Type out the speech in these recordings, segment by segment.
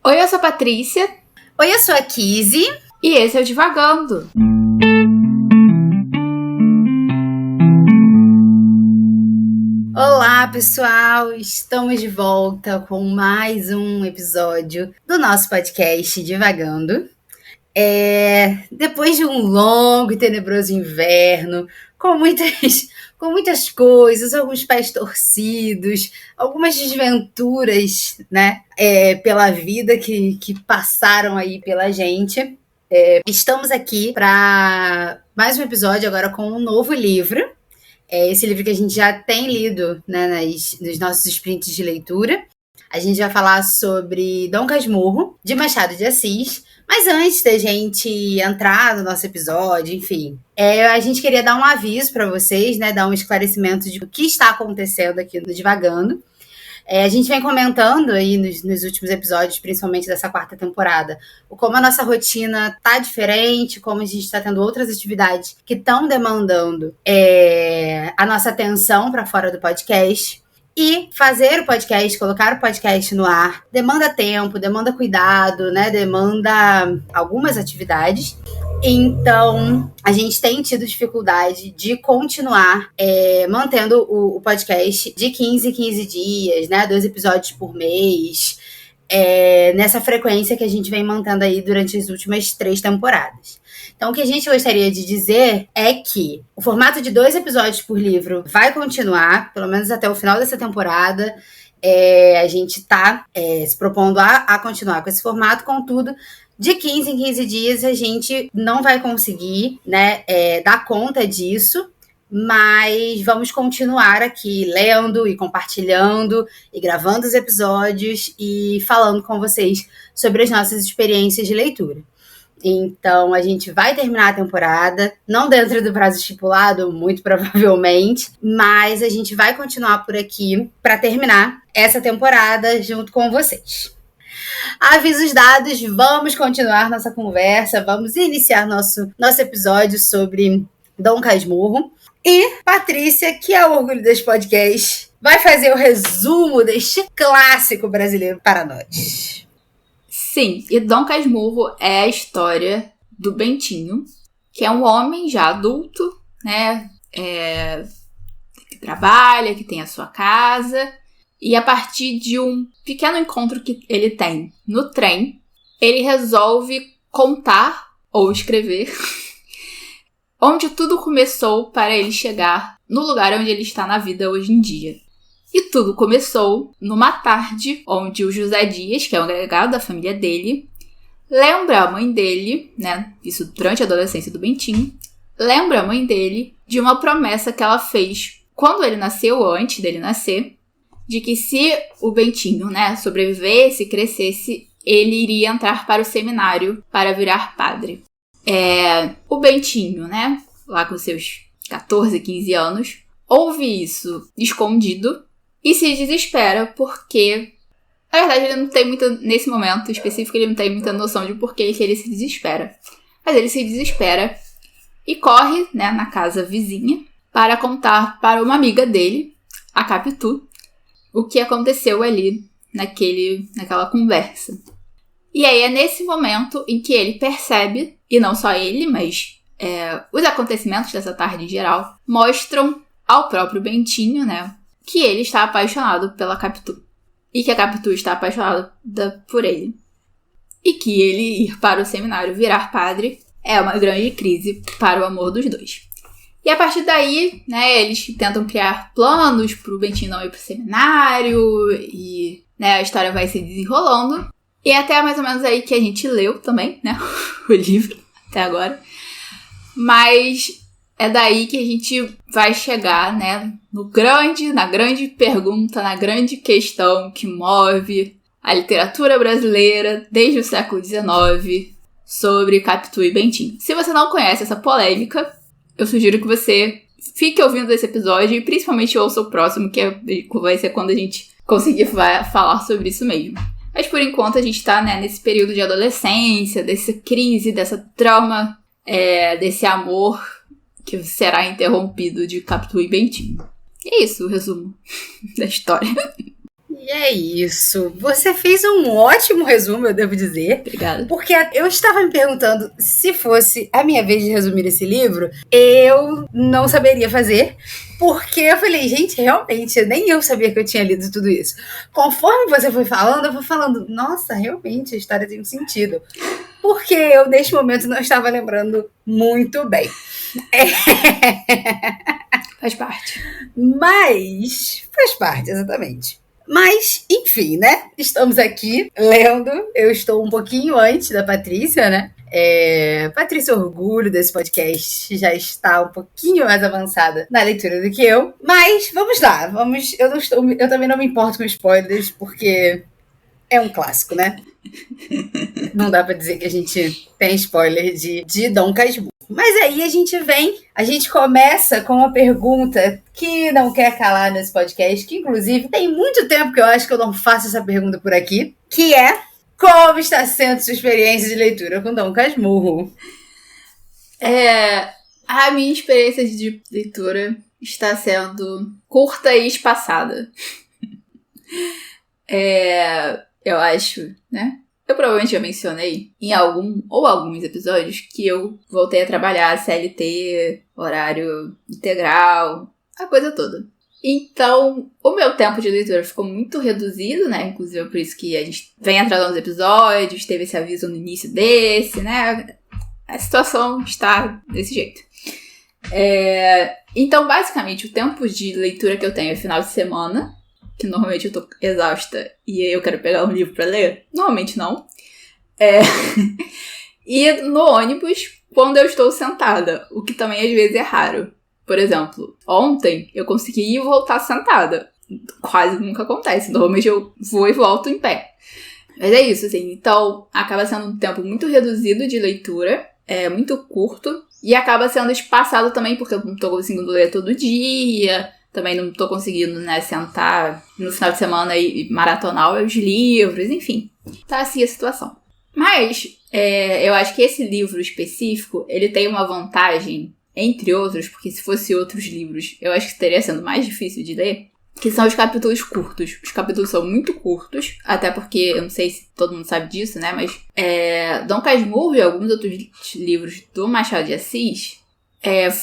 Oi, eu sou a Patrícia. Oi, eu sou a Kizzy. E esse é o Divagando. Olá, pessoal! Estamos de volta com mais um episódio do nosso podcast Divagando. Depois de um longo e tenebroso inverno, com muitas coisas, alguns pés torcidos, algumas desventuras, né? Pela vida que passaram aí pela gente. Estamos aqui para mais um episódio agora com um novo livro. Esse livro que a gente já tem lido, né, nos nossos sprints de leitura. A gente vai falar sobre Dom Casmurro, de Machado de Assis. Mas antes da gente entrar no nosso episódio, enfim, a gente queria dar um aviso para vocês, né, dar um esclarecimento de o que está acontecendo aqui no Divagando. A gente vem comentando aí nos últimos episódios, principalmente dessa quarta temporada, como a nossa rotina tá diferente, como a gente está tendo outras atividades que estão demandando a nossa atenção para fora do podcast. E fazer o podcast, colocar o podcast no ar, demanda tempo, demanda cuidado, né? Demanda algumas atividades. Então, a gente tem tido dificuldade de continuar mantendo o podcast de 15 em 15 dias, né? 2 episódios por mês, nessa frequência que a gente vem mantendo aí durante as últimas 3 temporadas. Então, o que a gente gostaria de dizer é que o formato de 2 episódios por livro vai continuar, pelo menos até o final dessa temporada. A gente está se propondo a continuar com esse formato, contudo, de 15 em 15 dias a gente não vai conseguir, né, dar conta disso, mas vamos continuar aqui lendo e compartilhando e gravando os episódios e falando com vocês sobre as nossas experiências de leitura. Então, a gente vai terminar a temporada, não dentro do prazo estipulado, muito provavelmente, mas a gente vai continuar por aqui para terminar essa temporada junto com vocês. Avisos dados, vamos continuar nossa conversa, vamos iniciar nosso episódio sobre Dom Casmurro. E Patrícia, que é o orgulho desse podcast, vai fazer o resumo deste clássico brasileiro para nós. Sim, e Dom Casmurro é a história do Bentinho, que é um homem já adulto, né, que trabalha, que tem a sua casa, e a partir de um pequeno encontro que ele tem no trem, ele resolve contar ou escrever onde tudo começou para ele chegar no lugar onde ele está na vida hoje em dia. E tudo começou numa tarde onde o José Dias, que é um agregado da família dele, lembra a mãe dele, né, isso durante a adolescência do Bentinho, lembra a mãe dele de uma promessa que ela fez quando ele nasceu, ou antes dele nascer, de que se o Bentinho, né, sobrevivesse, crescesse, ele iria entrar para o seminário para virar padre. O Bentinho, né, lá com seus 14, 15 anos, ouve isso escondido e se desespera porque, na verdade, ele não tem muita, nesse momento específico, ele não tem muita noção de porquê que ele se desespera. Mas ele se desespera e corre, né, na casa vizinha para contar para uma amiga dele, a Capitu, o que aconteceu ali naquela conversa. E aí é nesse momento em que ele percebe, e não só ele, mas os acontecimentos dessa tarde em geral, mostram ao próprio Bentinho, né, que ele está apaixonado pela Capitu. E que a Capitu está apaixonada por ele. E que ele ir para o seminário virar padre é uma grande crise para o amor dos dois. E a partir daí, né, eles tentam criar planos para o Bentinho não ir para o seminário. E, né, a história vai se desenrolando. E até mais ou menos aí que a gente leu também, né, o livro até agora. Mas é daí que a gente vai chegar, né, na grande pergunta, na grande questão que move a literatura brasileira desde o século XIX sobre Capitu e Bentinho. Se você não conhece essa polêmica, eu sugiro que você fique ouvindo esse episódio e principalmente ouça o próximo, que vai ser quando a gente conseguir falar sobre isso mesmo. Mas por enquanto a gente tá, né, nesse período de adolescência, dessa crise, dessa trauma, desse amor que será interrompido de Capitu e Bentinho. E é isso o resumo da história. E é isso. Você fez um ótimo resumo, eu devo dizer. Obrigada. Porque eu estava me perguntando se fosse a minha vez de resumir esse livro, eu não saberia fazer. Porque eu falei, gente, realmente, nem eu sabia que eu tinha lido tudo isso. Conforme você foi falando, eu fui falando, nossa, realmente, a história tem um sentido. Porque eu, neste momento, não estava lembrando muito bem. Faz parte. Mas faz parte, exatamente. Mas, enfim, né? Estamos aqui lendo. Eu estou um pouquinho antes da Patrícia, né? Patrícia Orgulho desse podcast já está um pouquinho mais avançada na leitura do que eu. Mas vamos lá, vamos. Eu também não me importo com spoilers, porque é um clássico, né? Não dá pra dizer que a gente tem spoiler de Dom Casmurro. Mas aí a gente começa com uma pergunta que não quer calar nesse podcast, que inclusive tem muito tempo que eu acho que eu não faço essa pergunta por aqui, que é: como está sendo sua experiência de leitura com Dom Casmurro? A minha experiência de leitura está sendo curta e espaçada. Eu acho, né? Eu provavelmente já mencionei em alguns episódios que eu voltei a trabalhar CLT, horário integral, a coisa toda. Então, o meu tempo de leitura ficou muito reduzido, né? Inclusive é por isso que a gente vem atrasando os episódios, teve esse aviso no início desse, né? A situação está desse jeito. Então, basicamente, o tempo de leitura que eu tenho é final de semana, que normalmente eu tô exausta e eu quero pegar um livro pra ler. Normalmente não. E no ônibus, quando eu estou sentada, o que também às vezes é raro. Por exemplo, ontem eu consegui voltar sentada. Quase nunca acontece. Normalmente eu vou e volto em pé. Mas é isso, assim. Então, acaba sendo um tempo muito reduzido de leitura. É muito curto. E acaba sendo espaçado também, porque eu não tô conseguindo ler todo dia. Também não tô conseguindo, né, sentar no final de semana e maratonar os livros, enfim. Tá assim a situação. Mas, eu acho que esse livro específico, ele tem uma vantagem, entre outros, porque se fosse outros livros, eu acho que estaria sendo mais difícil de ler, que são os capítulos curtos. Os capítulos são muito curtos, até porque, eu não sei se todo mundo sabe disso, né, mas Dom Casmurro e alguns outros livros do Machado de Assis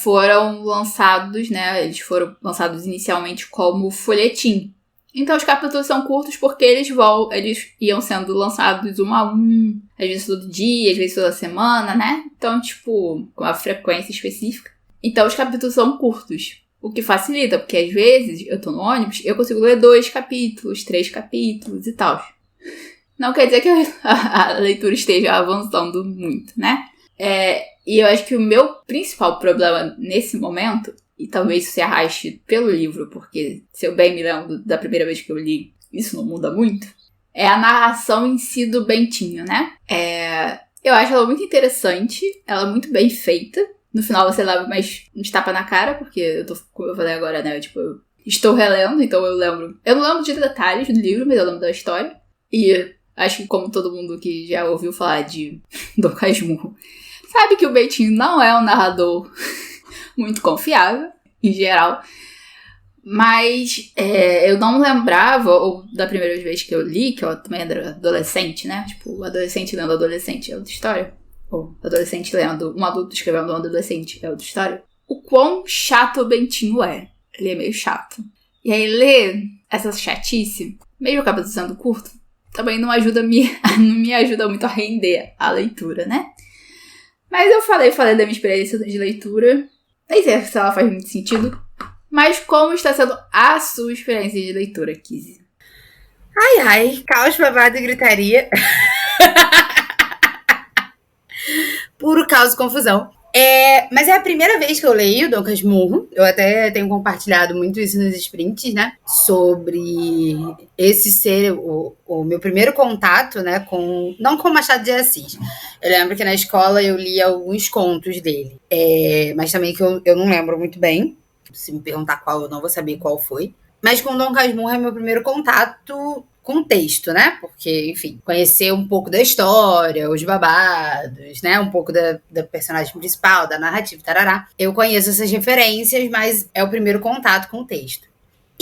foram lançados, né? Eles foram lançados inicialmente como folhetim. Então os capítulos são curtos porque eles iam sendo lançados um a um, às vezes todo dia, às vezes toda semana, né? Então, tipo, com uma frequência específica. Então os capítulos são curtos, o que facilita, porque às vezes eu tô no ônibus, eu consigo ler 2 capítulos, 3 capítulos e tal. Não quer dizer que a leitura esteja avançando muito, né? E eu acho que o meu principal problema nesse momento, e talvez isso se arraste pelo livro, porque se eu bem me lembro da primeira vez que eu li, isso não muda muito, é a narração em si do Bentinho, né? Eu acho ela muito interessante, ela é muito bem feita. No final você leva mais uns tapas na cara, porque como eu falei agora, né? Eu estou relendo, então eu lembro. Eu não lembro de detalhes do livro, mas eu lembro da história. E acho que como todo mundo que já ouviu falar de Dom Casmurro, sabe que o Bentinho não é um narrador muito confiável, em geral. Mas eu não lembrava, ou da primeira vez que eu li, que eu também era adolescente, né? Tipo, o adolescente lendo adolescente é outra história. Ou adolescente lendo um adulto escrevendo um adolescente é outra história. O quão chato o Bentinho é. Ele é meio chato. E aí ler essa chatice, mesmo acaba sendo curto, também não me ajuda muito a render a leitura, né? Mas eu falei da minha experiência de leitura. Nem sei se ela faz muito sentido. Mas como está sendo a sua experiência de leitura, Kizzy? Ai, caos, babado e gritaria. Puro caos e confusão. Mas é a primeira vez que eu leio Dom Casmurro. Eu até tenho compartilhado muito isso nos sprints, né? Sobre esse ser o meu primeiro contato, né? Não com Machado de Assis. Eu lembro que na escola eu li alguns contos dele. Mas também que eu não lembro muito bem. Se me perguntar qual, eu não vou saber qual foi. Mas com Dom Casmurro é meu primeiro contato com texto, né? Porque, enfim, conhecer um pouco da história, os babados, né? Um pouco da personagem principal, da narrativa, tarará. Eu conheço essas referências, mas é o primeiro contato com o texto.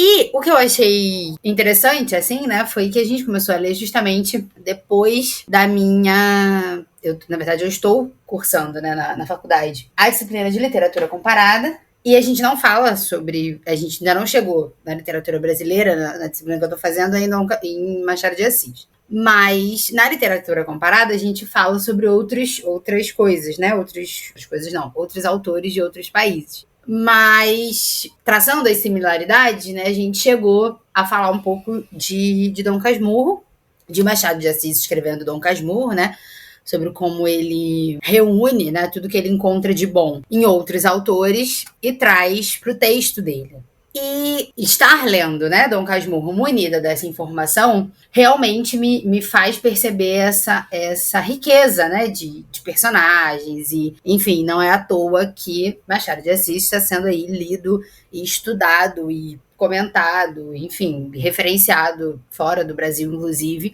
E o que eu achei interessante, assim, né, foi que a gente começou a ler justamente depois da minha... na verdade, eu estou cursando, né, na faculdade, a disciplina de literatura comparada. E a gente não fala sobre... A gente ainda não chegou na literatura brasileira, na disciplina que eu estou fazendo, ainda em Machado de Assis. Mas na literatura comparada, a gente fala sobre outras coisas, né? Outros autores de outros países. Mas, traçando as similaridades, né, a gente chegou a falar um pouco de Dom Casmurro, de Machado de Assis escrevendo Dom Casmurro, né? Sobre como ele reúne, né, tudo que ele encontra de bom em outros autores e traz para o texto dele. E estar lendo, né, Dom Casmurro munida dessa informação realmente me faz perceber essa riqueza, né, de personagens e, enfim, não é à toa que Machado de Assis está sendo aí lido e estudado e comentado, enfim, referenciado fora do Brasil, inclusive,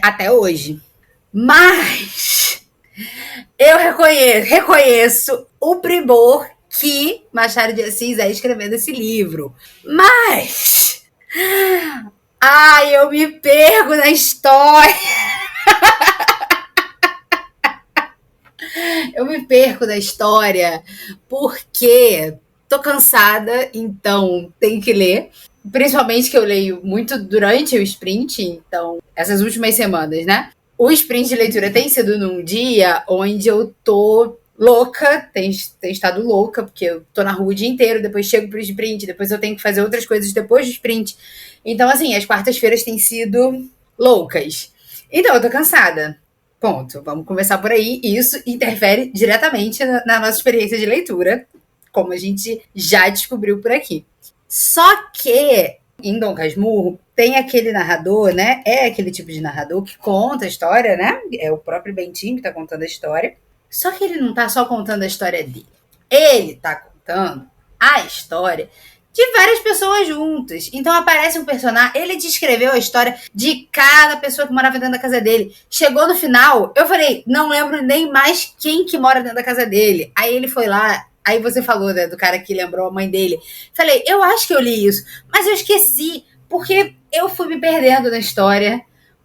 até hoje. Mas eu reconheço o primor que Machado de Assis é escrevendo esse livro. Mas... eu me perco na história. Eu me perco na história porque tô cansada, então tenho que ler. Principalmente que eu leio muito durante o sprint, então, essas últimas semanas, né? O sprint de leitura tem sido num dia onde eu tô louca, tem estado louca, porque eu tô na rua o dia inteiro, depois chego pro sprint, depois eu tenho que fazer outras coisas depois do sprint. Então, assim, as quartas-feiras têm sido loucas. Então, eu tô cansada. Ponto. Vamos começar por aí. E isso interfere diretamente na nossa experiência de leitura, como a gente já descobriu por aqui. Só que em Dom Casmurro tem aquele narrador, né? É aquele tipo de narrador que conta a história, né? É o próprio Bentinho que tá contando a história. Só que ele não tá só contando a história dele. Ele tá contando a história de várias pessoas juntas. Então aparece um personagem, ele descreveu a história de cada pessoa que morava dentro da casa dele. Chegou no final, eu falei, não lembro nem mais quem que mora dentro da casa dele. Aí ele foi lá, aí você falou, né, do cara que lembrou a mãe dele. Falei, eu acho que eu li isso, mas eu esqueci, porque eu fui me perdendo na história,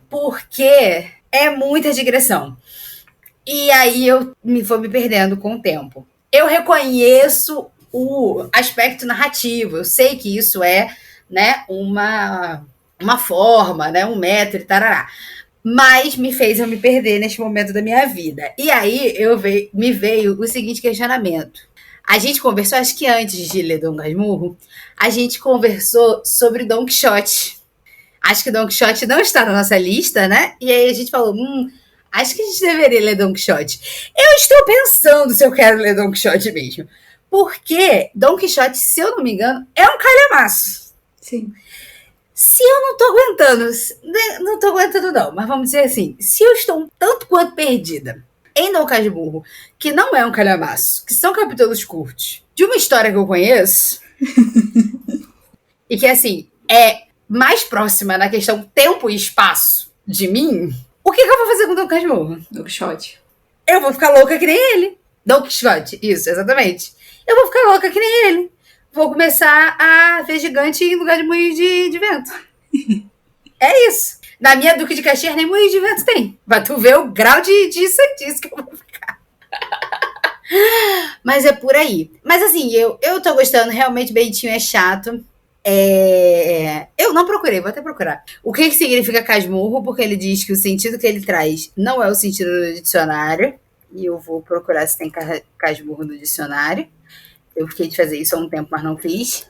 porque é muita digressão. E aí eu vou me perdendo com o tempo. Eu reconheço o aspecto narrativo. Eu sei que isso é, né, uma forma, né, um método, tarará. Mas me fez eu me perder neste momento da minha vida. E aí me veio o seguinte questionamento. A gente conversou, acho que antes de ler Dom Casmurro, a gente conversou sobre Dom Quixote. Acho que Dom Quixote não está na nossa lista, né? E aí a gente falou, acho que a gente deveria ler Dom Quixote. Eu estou pensando se eu quero ler Dom Quixote mesmo. Porque Dom Quixote, se eu não me engano, é um calhamaço. Sim. Se eu não tô aguentando não, mas vamos dizer assim, se eu estou um tanto quanto perdida em Dom Casmurro, que não é um calhamaço, que são capítulos curtos, de uma história que eu conheço, e que, assim, é mais próxima na questão tempo e espaço de mim, o que eu vou fazer com Dom Casmurro? Don Quixote. Eu vou ficar louca que nem ele. Don Quixote, isso, exatamente. Eu vou ficar louca que nem ele. Vou começar a ver gigante em lugar de moinho de vento. É isso. Na minha Duque de Caxias nem moinho de vento tem. Pra tu ver o grau de santice que eu vou ficar. Mas é por aí. Mas assim, eu tô gostando. Realmente, Bentinho é chato. Eu não procurei, vou até procurar. O que significa casmurro? Porque ele diz que o sentido que ele traz não é o sentido do dicionário. E eu vou procurar se tem casmurro no dicionário. Eu fiquei de fazer isso há um tempo, mas não fiz.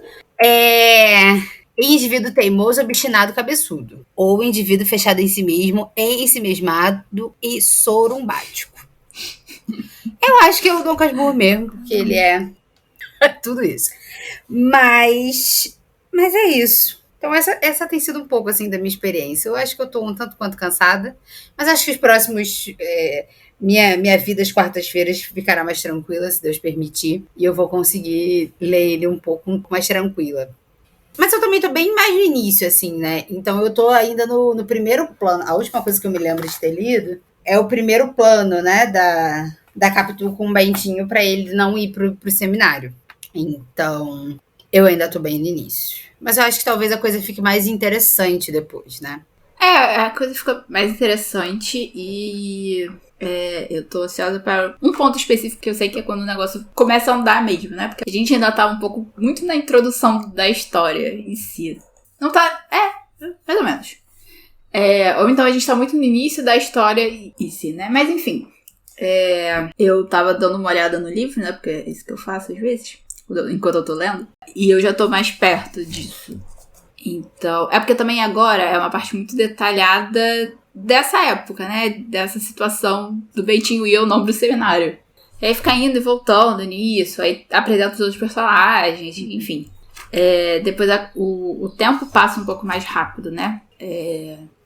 Indivíduo teimoso, obstinado, cabeçudo. Ou indivíduo fechado em si mesmo, ensimesmado e sorumbático. Eu acho que é o Dom Casmurro mesmo, porque ele é tudo isso. Mas é isso. Então essa tem sido um pouco assim da minha experiência. Eu acho que eu tô um tanto quanto cansada, mas acho que os próximos... Minha vida às quartas-feiras ficará mais tranquila, se Deus permitir, e eu vou conseguir ler ele um pouco mais tranquila. Mas eu também tô bem mais no início, assim, né? Então eu tô ainda no primeiro plano. A última coisa que eu me lembro de ter lido é o primeiro plano, né, da Capitu com o Bentinho para ele não ir pro seminário. Então, Eu ainda tô bem no início. Mas eu acho que talvez a coisa fique mais interessante depois, né? A coisa fica mais interessante e eu tô ansiosa para um ponto específico que eu sei que é quando o negócio começa a andar mesmo, né? Porque a gente ainda tá um pouco muito na introdução da história em si. Não tá... mais ou menos. Ou então a gente tá muito no início da história em si, né? Mas enfim. Eu tava dando uma olhada no livro, né? Porque é isso que eu faço às vezes, enquanto eu tô lendo. E eu já tô mais perto disso. Então, porque também agora é uma parte muito detalhada dessa época, né? Dessa situação do Bentinho e eu não do seminário. E aí fica indo e voltando nisso, aí apresenta os outros personagens, enfim. Depois o tempo passa um pouco mais rápido, né?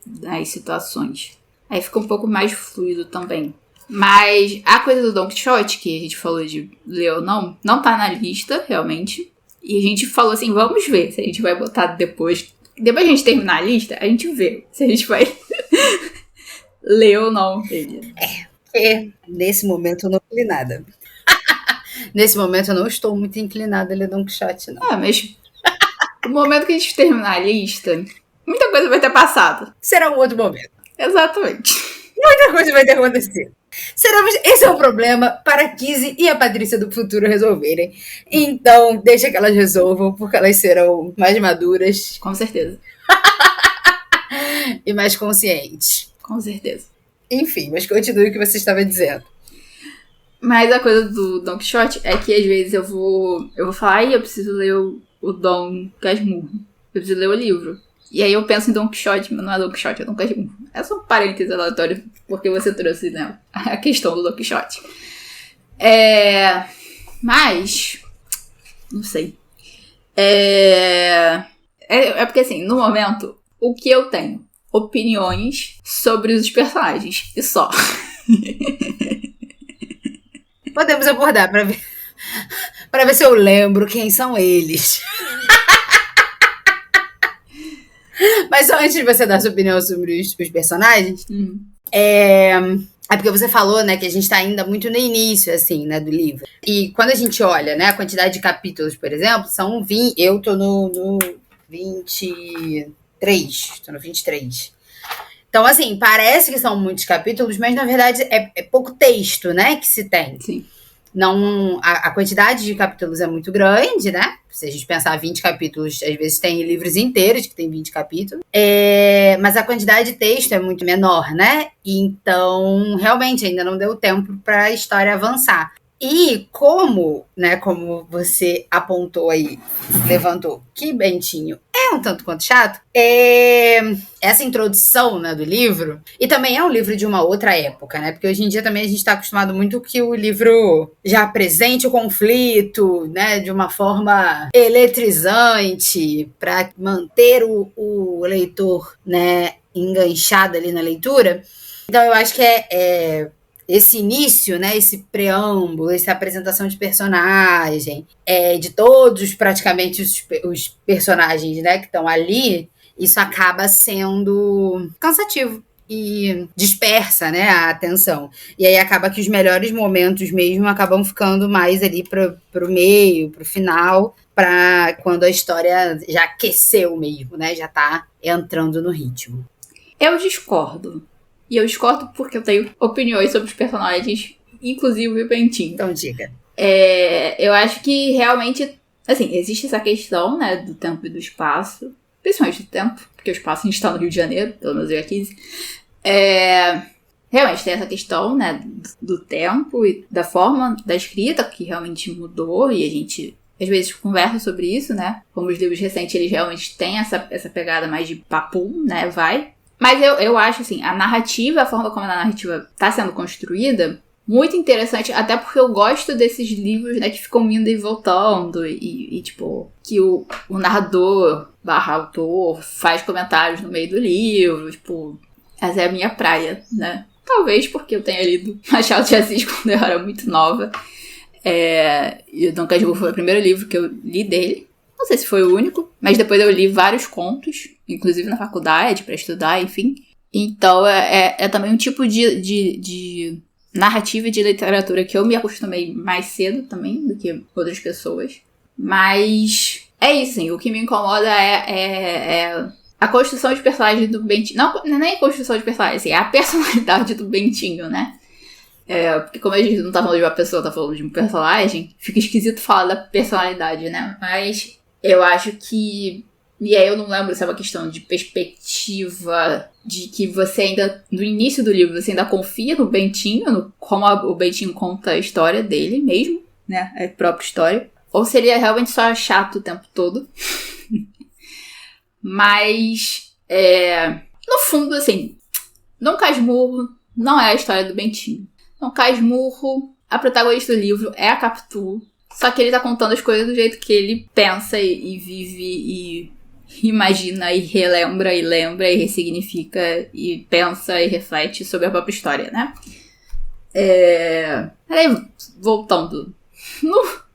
Nas situações. Aí fica um pouco mais fluido também. Mas a coisa do Don Quixote, que a gente falou de ler ou não tá na lista, realmente. E a gente falou assim, vamos ver se a gente vai botar depois. Depois que a gente terminar a lista, a gente vê se a gente vai ler ou não ele. Nesse momento eu não li nada. Nesse momento eu não estou muito inclinada a ler Don Quixote, não. Mas no momento que a gente terminar a lista, muita coisa vai ter passado. Será um outro momento. Exatamente. Muita coisa vai ter acontecido. Esse é o problema para a Kizzy e a Patrícia do futuro resolverem. Então, deixa que elas resolvam, porque elas serão mais maduras. Com certeza. E mais conscientes. Com certeza. Enfim, mas continue o que você estava dizendo. Mas a coisa do Don Quixote é que às vezes eu vou falar, eu preciso ler o Dom Casmurro. Eu preciso ler o livro. E aí eu penso em Don Quixote, mas não é Don Quixote, é Dom Casmurro. É só um parênteses aleatório, porque você trouxe, né, a questão do Don Quixote. Mas, não sei. Porque assim, no momento, o que eu tenho? Opiniões sobre os personagens, e só. Podemos abordar para ver se eu lembro quem são eles. Mas só antes de você dar sua opinião sobre os personagens, é porque você falou, né, que a gente tá ainda muito no início, assim, né, do livro. E quando a gente olha, né, a quantidade de capítulos, por exemplo, são 20, eu tô no 23, tô no 23. Então, assim, parece que são muitos capítulos, mas na verdade é pouco texto, né, que se tem. Sim. Não, a quantidade de capítulos é muito grande, né? Se a gente pensar 20 capítulos, às vezes tem livros inteiros que tem 20 capítulos. Mas a quantidade de texto é muito menor, né? Então, realmente, ainda não deu tempo para a história avançar. E como você apontou aí, levantou, que Bentinho é um tanto quanto chato, essa introdução, né, do livro, e também é um livro de uma outra época, né, porque hoje em dia também a gente está acostumado muito que o livro já apresente o conflito, né, de uma forma eletrizante, para manter o leitor, né, enganchado ali na leitura. Então eu acho que esse início, né, esse preâmbulo, essa apresentação de personagem, de todos praticamente os personagens, né, que estão ali, isso acaba sendo cansativo e dispersa, né, a atenção. E aí acaba que os melhores momentos mesmo acabam ficando mais ali pro meio, pro final, para quando a história já aqueceu mesmo, né, já tá entrando no ritmo. Eu discordo. E eu discordo porque eu tenho opiniões sobre os personagens, inclusive o Bentinho. Então, diga. Eu acho que realmente, assim, existe essa questão, né, do tempo e do espaço. Principalmente do tempo, porque o espaço a gente tá no Rio de Janeiro, pelo menos eu aqui. Realmente tem essa questão, né, do tempo e da forma da escrita, que realmente mudou, e a gente às vezes conversa sobre isso, né. Como os livros recentes, eles realmente têm essa pegada mais de papum, né, Mas eu acho, assim, a narrativa, a forma como a narrativa está sendo construída, muito interessante, até porque eu gosto desses livros, né, que ficam indo e voltando, e tipo, que o narrador / autor faz comentários no meio do livro, tipo, essa é a minha praia, né. Talvez porque eu tenha lido Machado de Assis quando eu era muito nova, e o Dom Casmurro foi o primeiro livro que eu li dele. Não sei se foi o único, mas depois eu li vários contos, inclusive na faculdade, para estudar, enfim. Então, é também um tipo de narrativa e de literatura que eu me acostumei mais cedo também do que outras pessoas. Mas é isso, assim, o que me incomoda é a construção de personagem do Bentinho. Não é nem a construção de personagem, assim, é a personalidade do Bentinho, né? Porque como a gente não tá falando de uma pessoa, tá falando de um personagem, fica esquisito falar da personalidade, né? Mas eu acho que... E aí eu não lembro se é uma questão de perspectiva, de que você ainda, no início do livro, você ainda confia no Bentinho, como o Bentinho conta a história dele mesmo, né? A própria história. Ou seria realmente só chato o tempo todo. Mas, no fundo, assim, Dom Casmurro não é a história do Bentinho. Dom Casmurro, a protagonista do livro é a Capitu, só que ele tá contando as coisas do jeito que ele pensa e vive e imagina e relembra e lembra e ressignifica e pensa e reflete sobre a própria história, né? Aí, voltando no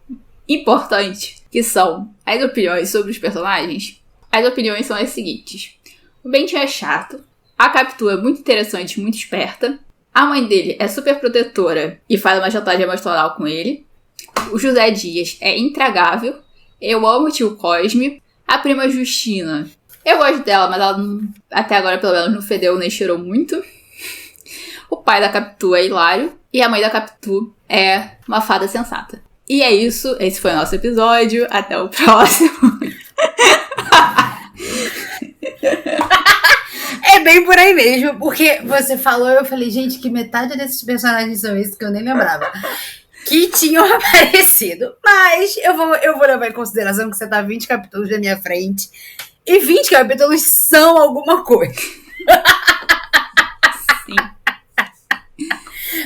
importante, que são as opiniões sobre os personagens, as opiniões são as seguintes. O Bentinho é chato, a Capitu é muito interessante, muito esperta, a mãe dele é super protetora e faz uma chantagem emocional com ele, o José Dias é intragável, eu amo o tio Cosme, a prima Justina, eu gosto dela, mas ela não, até agora pelo menos não fedeu nem cheirou muito. O pai da Capitu é hilário e a mãe da Capitu é uma fada sensata. E é isso, esse foi o nosso episódio, até o próximo. É bem por aí mesmo, porque você falou, eu falei, gente, que metade desses personagens são esses que eu nem lembrava que tinham aparecido. Mas eu vou levar em consideração que você tá 20 capítulos na minha frente e 20 capítulos são alguma coisa. Sim.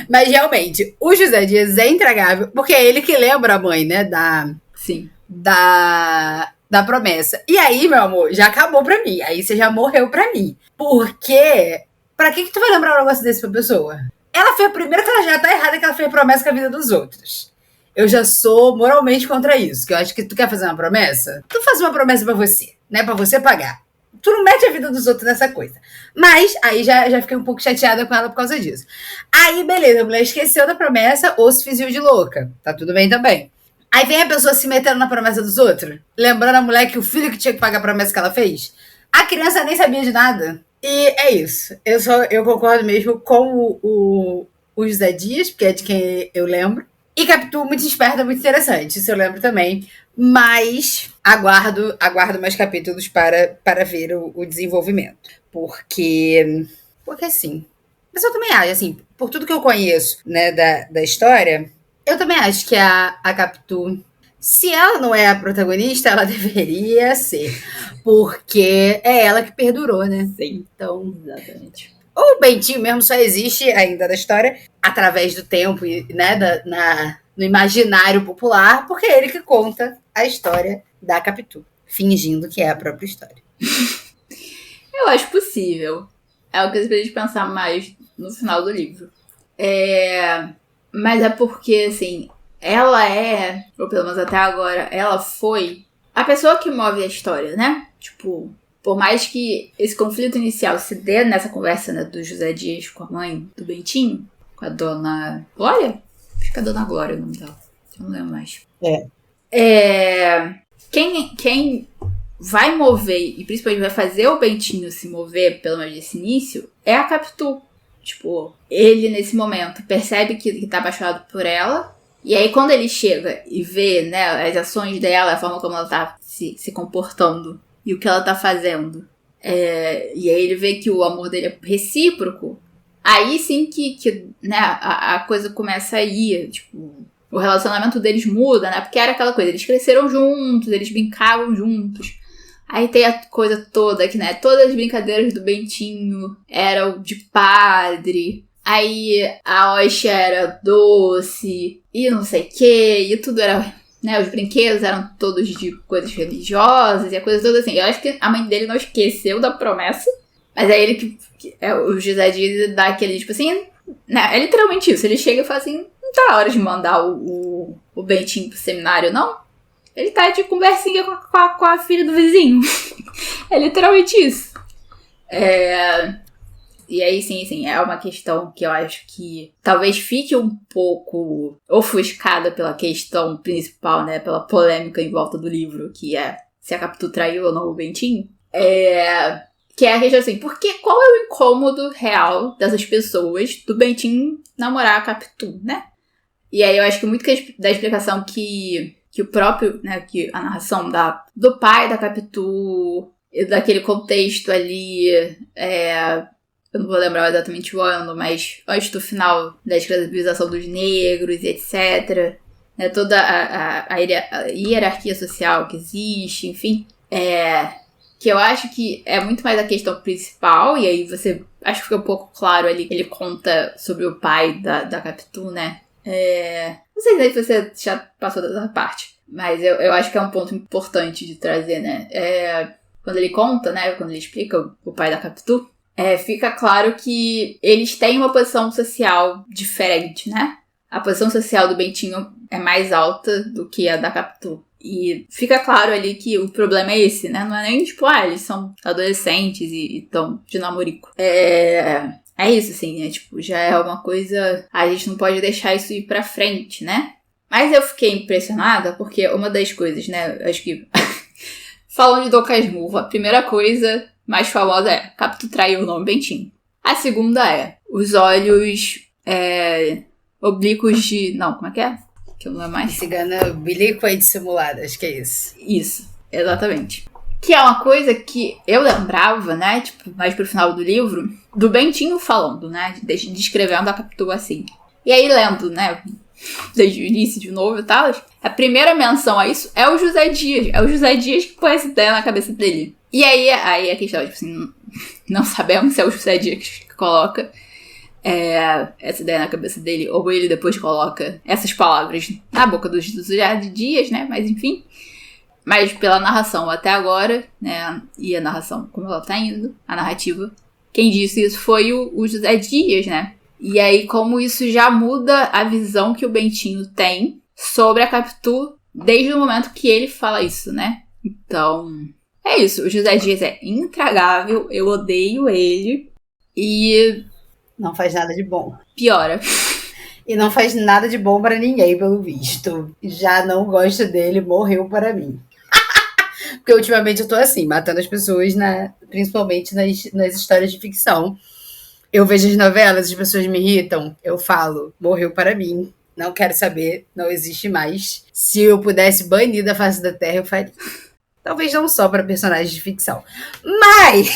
Mas realmente, o José Dias é intragável, porque é ele que lembra a mãe, né, Sim. da promessa. E aí, meu amor, já acabou pra mim. Aí você já morreu pra mim. Porque, pra que tu vai lembrar um negócio desse pra pessoa? Ela fez, primeiro que ela já tá errada, que ela fez promessa com a vida dos outros. Eu já sou moralmente contra isso, que eu acho que tu quer fazer uma promessa, tu faz uma promessa pra você, né, pra você pagar. Tu não mete a vida dos outros nessa coisa. Mas aí já fiquei um pouco chateada com ela por causa disso. Aí, beleza, a mulher esqueceu da promessa ou se fingiu de louca. Tá tudo bem também. Aí vem a pessoa se metendo na promessa dos outros, lembrando a mulher que o filho que tinha que pagar a promessa que ela fez. A criança nem sabia de nada. E é isso. Eu concordo mesmo com o José Dias, porque é de quem eu lembro. E Capitu, muito esperta, muito interessante. Isso eu lembro também. Mas aguardo mais capítulos para ver o desenvolvimento. Porque sim. Mas eu também acho, assim, por tudo que eu conheço, né, da história, eu também acho que a Capitu, se ela não é a protagonista, ela deveria ser. Porque é ela que perdurou, né? Sim. Então, exatamente. O Bentinho mesmo só existe ainda da história através do tempo e, né, no imaginário popular, porque é ele que conta a história da Capitu, fingindo que é a própria história. Eu acho possível. É o que a gente pensar mais no final do livro. Mas é porque, assim, ela é, ou pelo menos até agora, ela foi a pessoa que move a história, né? Tipo, por mais que esse conflito inicial se dê nessa conversa, né, do José Dias com a mãe do Bentinho, com a dona Glória? Acho que é a dona Glória o nome dela. Eu não lembro mais. Quem vai mover, e principalmente vai fazer o Bentinho se mover, pelo menos nesse início, é a Capitu. Tipo, ele nesse momento percebe que tá apaixonado por ela, e aí quando ele chega e vê, né, as ações dela, a forma como ela tá se comportando e o que ela tá fazendo, e aí ele vê que o amor dele é recíproco, aí sim que né, a coisa começa a ir, tipo, o relacionamento deles muda, né, porque era aquela coisa, eles cresceram juntos, eles brincavam juntos. Aí tem a coisa toda que, né, todas as brincadeiras do Bentinho eram de padre. Aí a hóstia era doce e não sei o que. E tudo era, né, os brinquedos eram todos de coisas religiosas e a coisa toda assim. Eu acho que a mãe dele não esqueceu da promessa. Mas é ele que o José Dias dá aquele, tipo assim, né, é literalmente isso. Ele chega e fala assim, não tá na hora de mandar o Bentinho pro seminário, não? Ele tá de conversinha com a filha do vizinho. É literalmente isso. E aí, sim, é uma questão que eu acho que talvez fique um pouco ofuscada pela questão principal, né? Pela polêmica em volta do livro, que é se a Capitu traiu ou não o Bentinho, que é a questão assim, qual é o incômodo real dessas pessoas do Bentinho namorar a Capitu, né? E aí eu acho que muito da explicação que o próprio, né, que a narração do pai da Capitu, daquele contexto ali, eu não vou lembrar exatamente o ano, mas antes do final da escravização dos negros e etc., né, toda a hierarquia social que existe, enfim, que eu acho que é muito mais a questão principal, e aí acho que fica um pouco claro ali, ele conta sobre o pai da Capitu, né? Não sei se você já passou dessa parte, mas eu acho que é um ponto importante de trazer, né? Quando ele conta, né? Quando ele explica o pai da Capitu, fica claro que eles têm uma posição social diferente, né? A posição social do Bentinho é mais alta do que a da Capitu. E fica claro ali que o problema é esse, né? Não é nem tipo, eles são adolescentes e estão de namorico. É isso, assim, né? Tipo, já é uma coisa... A gente não pode deixar isso ir pra frente, né? Mas eu fiquei impressionada porque uma das coisas, né? Acho que... Falando de Dom Casmurro, a primeira coisa mais famosa é Capitu traiu o nome Bentinho. A segunda é os olhos oblíquos de... Não, como é que é? Que eu não lembro mais. Cigana oblíqua e dissimulada, acho que é isso. Isso, exatamente. Que é uma coisa que eu lembrava, né? Tipo, mais pro final do livro, do Bentinho falando, né? Descrevendo a Capitu assim. E aí, lendo, né? Desde o início de novo e tal, a primeira menção a isso é o José Dias. É o José Dias que põe essa ideia na cabeça dele. E aí a questão, tipo assim, não sabemos se é o José Dias que coloca essa ideia na cabeça dele, ou ele depois coloca essas palavras na boca do José Dias, né? Mas enfim. Mas pela narração até agora, né? E a narração como ela tá indo, a narrativa, quem disse isso foi o José Dias, né? E aí como isso já muda a visão que o Bentinho tem sobre a Capitu desde o momento que ele fala isso, né? Então, é isso. O José Dias é intragável, eu odeio ele e... Não faz nada de bom. Piora. E não faz nada de bom pra ninguém, pelo visto. Já não gosto dele, morreu para mim. Porque ultimamente eu tô assim, matando as pessoas, principalmente nas histórias de ficção. Eu vejo as novelas, as pessoas me irritam, eu falo, morreu para mim, não quero saber, não existe mais. Se eu pudesse banir da face da Terra, eu faria. Talvez não só para personagens de ficção. Mas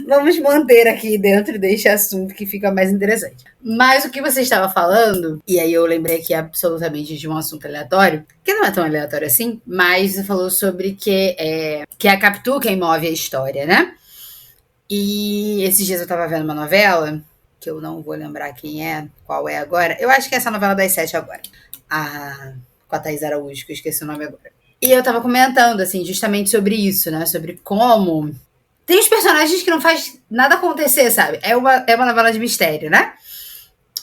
vamos manter aqui dentro deste assunto que fica mais interessante. Mas o que você estava falando, e aí eu lembrei aqui absolutamente de um assunto aleatório, que não é tão aleatório assim, mas você falou sobre que é a Capitu quem move a história, né? E esses dias eu tava vendo uma novela, que eu não vou lembrar qual é agora. Eu acho que é essa novela das 7 agora. Com a Thaís Araújo, que eu esqueci o nome agora. E eu tava comentando, assim, justamente sobre isso, né? Sobre como... Tem os personagens que não faz nada acontecer, sabe? É uma novela de mistério, né?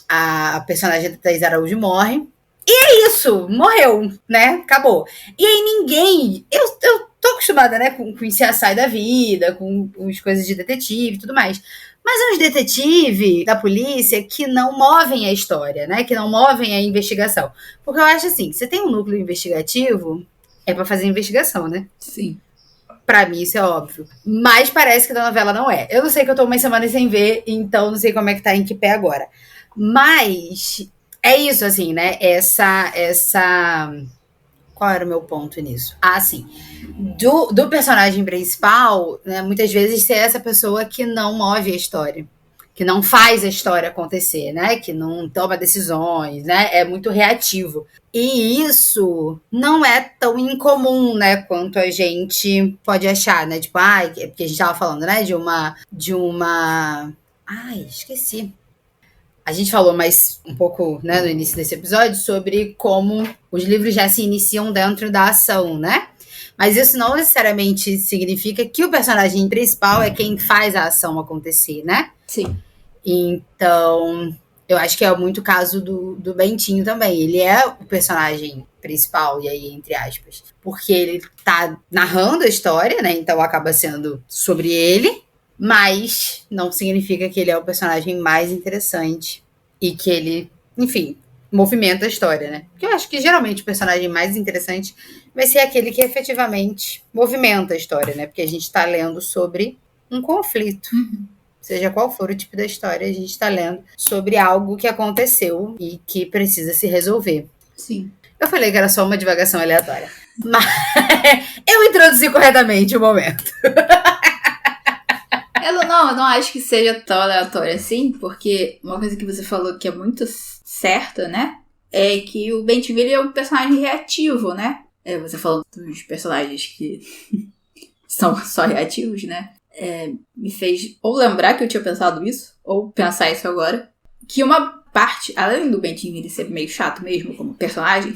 A personagem da Thaís Araújo morre. E é isso, morreu, né? Acabou. E aí ninguém... Eu tô acostumada, né, com CSI da vida, com as coisas de detetive e tudo mais. Mas é uns detetives da polícia que não movem a história, né? Que não movem a investigação. Porque eu acho assim, você tem um núcleo investigativo, é pra fazer investigação, né? Sim. Pra mim isso é óbvio. Mas parece que da novela não é. Eu não sei que eu tô umas semanas sem ver, então não sei como é que tá em que pé agora. Mas é isso, assim, né? Essa... Qual era o meu ponto nisso? Sim. Do personagem principal, né, muitas vezes ser essa pessoa que não move a história, que não faz a história acontecer, né? Que não toma decisões, né? É muito reativo. E isso não é tão incomum, né? Quanto a gente pode achar, né? Tipo, porque a gente tava falando, né? De uma... esqueci. A gente falou mais um pouco, né, no início desse episódio sobre como os livros já se iniciam dentro da ação, né? Mas isso não necessariamente significa que o personagem principal é quem faz a ação acontecer, né? Sim. Então, eu acho que é muito o caso do Bentinho também. Ele é o personagem principal, e aí, entre aspas, porque ele tá narrando a história, né? Então acaba sendo sobre ele. Mas não significa que ele é o personagem mais interessante e que ele, enfim, movimenta a história, né? Porque eu acho que geralmente o personagem mais interessante vai ser aquele que efetivamente movimenta a história, né? Porque a gente está lendo sobre um conflito. Seja qual for o tipo da história, a gente está lendo sobre algo que aconteceu e que precisa se resolver. Sim. Eu falei que era só uma divagação aleatória. Mas eu introduzi corretamente o momento. Eu não acho que seja tão aleatório assim, porque uma coisa que você falou que é muito certa, né? É que o Ben-Tim é um personagem reativo, né? Você falou dos personagens que são só reativos, né? Me fez ou lembrar que eu tinha pensado isso, ou pensar isso agora. Que uma parte, além do Ben-Tim ele ser meio chato mesmo como personagem,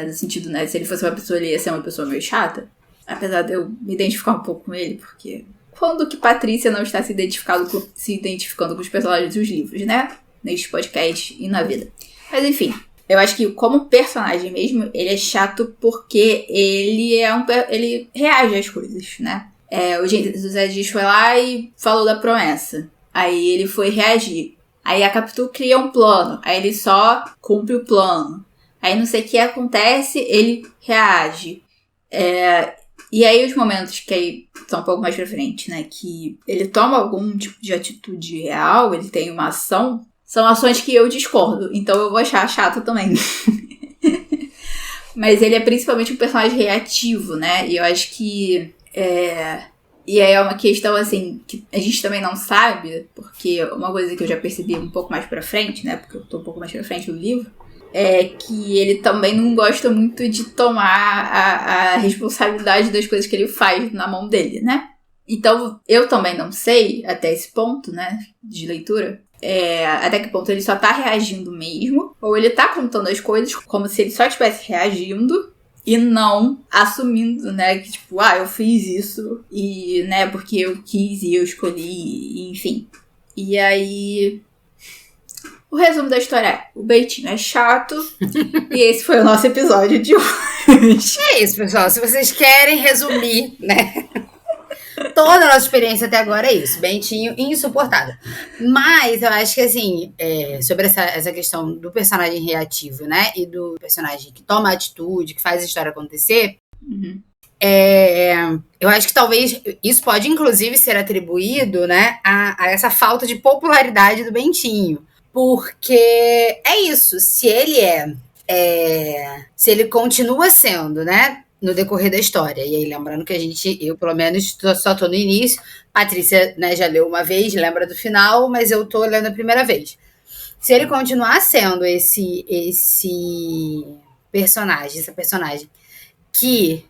no sentido, né? Se ele fosse uma pessoa, ele ia ser uma pessoa meio chata. Apesar de eu me identificar um pouco com ele, porque quando que Patrícia não está se identificando com os personagens dos livros, né? Neste podcast e na vida. Mas enfim, eu acho que como personagem mesmo, ele é chato porque ele reage às coisas, né? O José Dias foi lá e falou da promessa. Aí ele foi reagir. Aí a Capitu cria um plano. Aí ele só cumpre o plano. Aí não sei o que acontece, ele reage. E aí os momentos que aí são um pouco mais pra frente, né? Que ele toma algum tipo de atitude real, ele tem uma ação, são ações que eu discordo. Então eu vou achar chato também. Mas ele é principalmente um personagem reativo, né? E eu acho que... E aí é uma questão, assim, que a gente também não sabe, porque uma coisa que eu já percebi um pouco mais pra frente, né? Porque eu tô um pouco mais pra frente do livro, é que ele também não gosta muito de tomar a responsabilidade das coisas que ele faz na mão dele, né? Então, eu também não sei, até esse ponto, né, de leitura, até que ponto ele só tá reagindo mesmo, ou ele tá contando as coisas como se ele só estivesse reagindo e não assumindo, né, que tipo, eu fiz isso, e, né, porque eu quis e eu escolhi, enfim. E aí... O resumo da história é: o Beitinho é chato. E esse foi o nosso episódio de hoje. É isso, pessoal. Se vocês querem resumir, né? Toda a nossa experiência até agora é isso. Bentinho insuportável. Mas eu acho que, assim, sobre essa questão do personagem reativo, né? E do personagem que toma atitude, que faz a história acontecer. Uhum. Eu acho que talvez isso pode, inclusive, ser atribuído, né? A essa falta de popularidade do Bentinho. Porque é isso, se ele continua sendo, né, no decorrer da história, e aí lembrando que eu pelo menos só tô no início, Patrícia, né, já leu uma vez, lembra do final, mas eu tô lendo a primeira vez. Se ele continuar sendo esse personagem, essa personagem que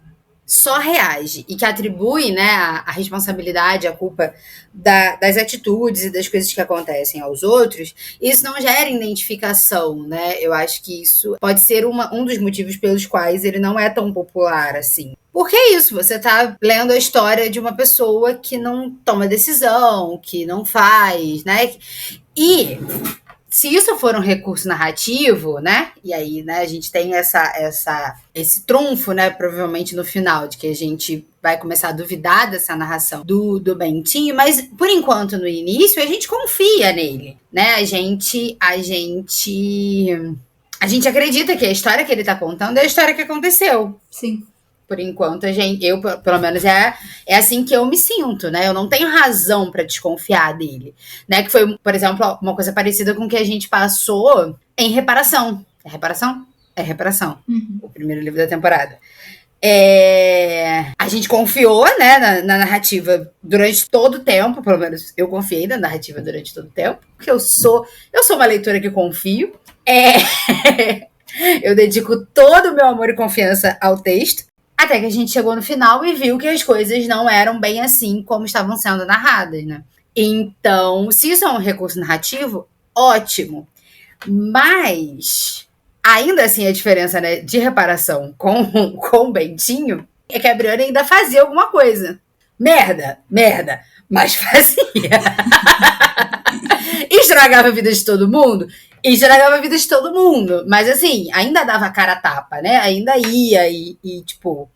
só reage e que atribui, né, a responsabilidade, a culpa das atitudes e das coisas que acontecem aos outros, isso não gera identificação, né? Eu acho que isso pode ser um dos motivos pelos quais ele não é tão popular assim. Porque é isso, você tá lendo a história de uma pessoa que não toma decisão, que não faz, né? E... se isso for um recurso narrativo, né? E aí, né, a gente tem esse trunfo, né? Provavelmente no final, de que a gente vai começar a duvidar dessa narração do Bentinho, mas por enquanto, no início, a gente confia nele, né? A gente acredita que a história que ele tá contando é a história que aconteceu. Sim. Por enquanto, eu, pelo menos, é assim que eu me sinto, né? Eu não tenho razão para desconfiar dele, né? Que foi, por exemplo, uma coisa parecida com o que a gente passou em Reparação. É Reparação? É Reparação. Uhum. O primeiro livro da temporada. A gente confiou, né, na narrativa durante todo o tempo, pelo menos eu confiei na narrativa durante todo o tempo, porque eu sou uma leitora que confio. Eu dedico todo o meu amor e confiança ao texto. Até que a gente chegou no final e viu que as coisas não eram bem assim como estavam sendo narradas, né? Então, se isso é um recurso narrativo, ótimo. Mas, ainda assim, a diferença, né, de Reparação com o Bentinho é que a Brianna ainda fazia alguma coisa. Merda, mas fazia. Estragava a vida de todo mundo? Estragava a vida de todo mundo. Mas, assim, ainda dava cara a tapa, né? Ainda ia e tipo,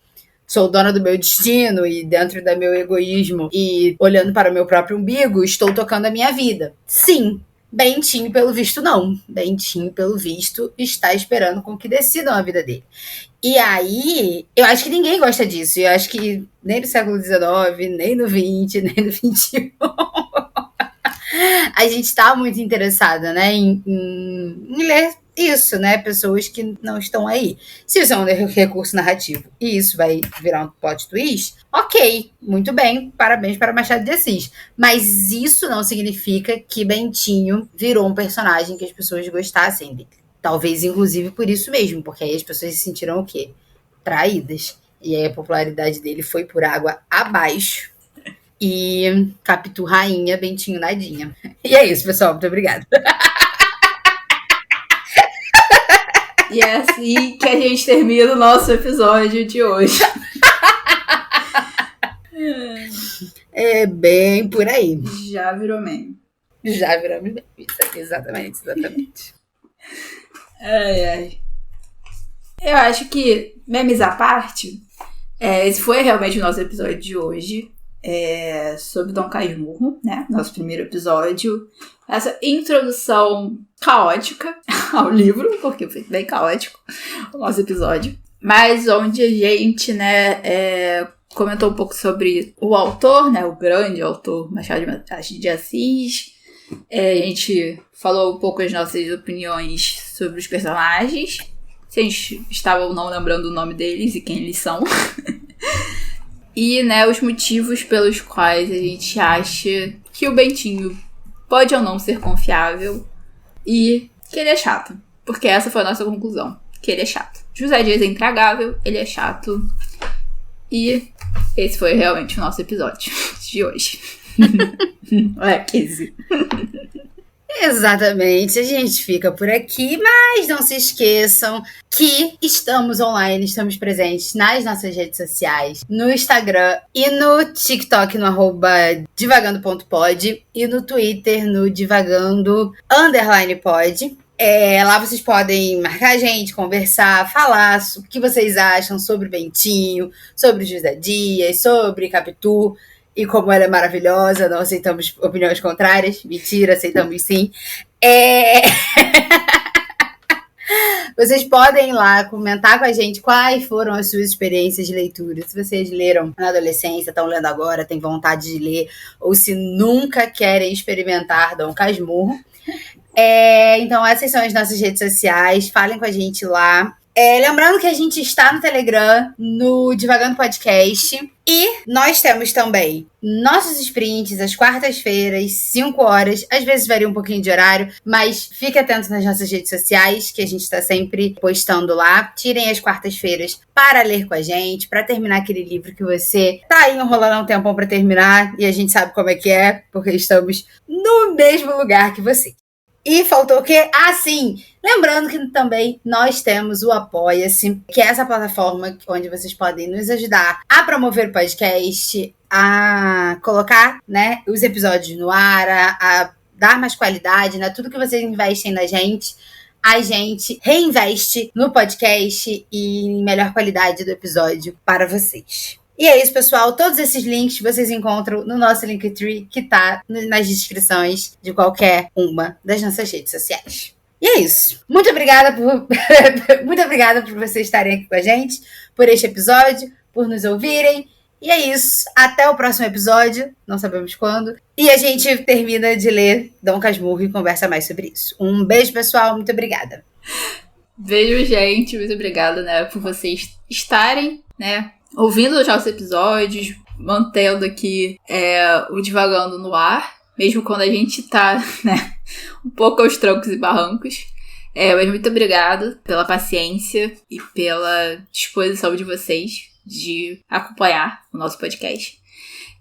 sou dona do meu destino e dentro do meu egoísmo e olhando para o meu próprio umbigo, estou tocando a minha vida. Sim, Bentinho, pelo visto, não. Bentinho, pelo visto, está esperando com que decidam a vida dele. E aí, eu acho que ninguém gosta disso. Eu acho que nem no século XIX, nem no XX, nem no XXI, a gente está muito interessada, né, em ler isso, né? Pessoas que não estão aí. Se isso é um recurso narrativo e isso vai virar um plot twist, ok, muito bem, parabéns para Machado de Assis. Mas isso não significa que Bentinho virou um personagem que as pessoas gostassem dele. Talvez, inclusive, por isso mesmo, porque aí as pessoas se sentiram o quê? Traídas. E aí a popularidade dele foi por água abaixo. E Capitu rainha, Bentinho nadinha. E é isso, pessoal. Muito obrigada. E é assim que a gente termina o nosso episódio de hoje. É bem por aí. Já virou meme. Já virou meme. Exatamente. Ai. Eu acho que, memes à parte, esse foi realmente o nosso episódio de hoje. Sobre Dom Casmurro, né? Nosso primeiro episódio. Essa introdução caótica ao livro, porque foi bem caótico o nosso episódio. Mas onde a gente, né, comentou um pouco sobre o autor, né? O grande autor Machado de Assis. A gente falou um pouco as nossas opiniões sobre os personagens. Se a gente estava ou não lembrando o nome deles e quem eles são. E, né, os motivos pelos quais a gente acha que o Bentinho pode ou não ser confiável e que ele é chato. Porque essa foi a nossa conclusão, que ele é chato. José Dias é intragável, ele é chato. E esse foi realmente o nosso episódio de hoje. Casey. Exatamente, a gente fica por aqui, mas não se esqueçam que estamos online, estamos presentes nas nossas redes sociais, no Instagram e no TikTok, no @divagando.pod e no Twitter, no divagando_pod. Lá vocês podem marcar a gente, conversar, falar o que vocês acham sobre o Bentinho, sobre o José Dias, sobre Capitu. E como ela é maravilhosa, não aceitamos opiniões contrárias. Mentira, aceitamos sim. Vocês podem ir lá comentar com a gente quais foram as suas experiências de leitura. Se vocês leram na adolescência, estão lendo agora, têm vontade de ler, ou se nunca querem experimentar Dom Casmurro. Então, essas são as nossas redes sociais. Falem com a gente lá. Lembrando que a gente está no Telegram, no Divagando Podcast. E nós temos também nossos sprints às quartas-feiras, 5 horas. Às vezes varia um pouquinho de horário, mas fique atento nas nossas redes sociais, que a gente está sempre postando lá. Tirem as quartas-feiras para ler com a gente, para terminar aquele livro que você tá aí enrolando um tempão para terminar. E a gente sabe como é que é, porque estamos no mesmo lugar que você. E faltou o quê? Sim! Lembrando que também nós temos o Apoia-se, que é essa plataforma onde vocês podem nos ajudar a promover o podcast, a colocar, né, os episódios no ar, a dar mais qualidade, né? Tudo que vocês investem na gente, a gente reinveste no podcast e em melhor qualidade do episódio para vocês. E é isso, pessoal. Todos esses links vocês encontram no nosso Linktree, que tá nas descrições de qualquer uma das nossas redes sociais. E é isso. Muito obrigada por vocês estarem aqui com a gente, por este episódio, por nos ouvirem. E é isso. Até o próximo episódio. Não sabemos quando. E a gente termina de ler Dom Casmurro e conversa mais sobre isso. Um beijo, pessoal. Muito obrigada. Beijo, gente. Muito obrigada, né, por vocês estarem, né, ouvindo os nossos episódios, mantendo aqui o Divagando no ar, mesmo quando a gente tá, né, um pouco aos trancos e barrancos. Mas muito obrigado pela paciência e pela disposição de vocês de acompanhar o nosso podcast.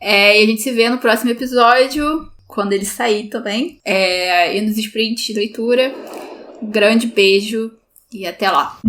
E a gente se vê no próximo episódio, quando ele sair também. E nos sprints de leitura. Um grande beijo e até lá.